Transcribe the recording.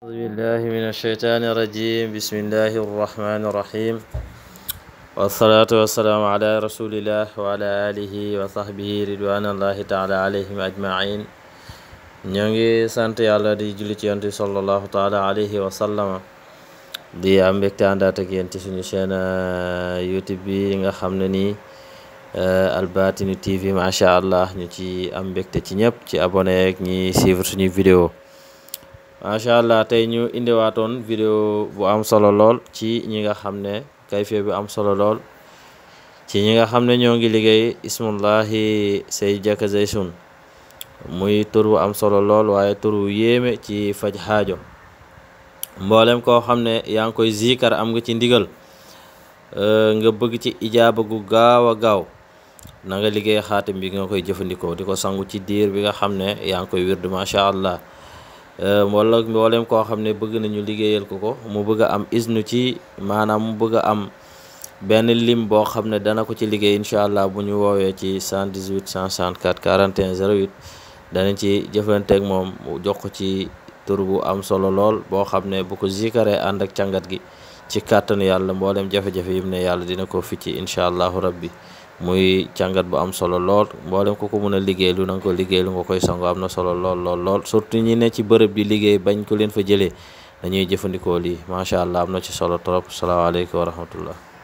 أعوذ بالله من الشيطان الرجيم بسم الله الرحمن الرحيم والصلاة والسلام على رسول الله وعلى آله وصحبه رضوان الله تعالى عليهم أجمعين ñangi sant yàlla di julli ci yonent sallallahu taala alayhi wa sallam di am mbégte àndaat ak yéen ci suñu chaîne YouTube bi nga xam ne nii Al Batinu TV macha allah ñu ci am mbégte ci ñëpp ci abonné ak ñi suivre suñuy vidéo macha allah tey ñu indiwaatoon vidéo bu am solo lool ci ñi nga xam ne kayfiya bi am solo lool ci ñi nga xam ne ñoo ngi liggéey ismullahi say jaka zaysun muy tur bu am solo lool waaye tur wu yéeme ci faj xaajo mboolem koo xam ne yaa ngi koy zikar am nga ci ndigal nga bëgg ci ijaaba gu gaaw a gaaw na nga liggéey xaatim bi nga koy jëfandikoo di ko sangu ci diir bi nga xam ne yaa ngi koy wirdu macha allah wala mboolem koo xam ne bëgg nañu liggéeyal ko mu bëgg a am isnu ci maanaam mu bëgg a am benn lim boo xam ne dana ko ci liggéey incha allah bu ñu woowee ci 118 164 41 08 danañ ci jëflanteeg moom jox ko ci tur bu am solo lool boo xam ne bu ko zikaree ànd ak càngat gi ci kàttanu yàlla mboolem jafe-jafe yim ne yàlla dina ko ficci incha allahu rabbi muy càngat bu am solo lool mboolem ku ko mën a liggéeylu na nga ko liggéeylu nga koy sango am na solo lool surtout ñi ne ci bërëb di liggéey bañ ko leen fa jëlee dañuy jëfandikoo lii macha allah am na ci solo trop salaamaaleykum wa rahmatullah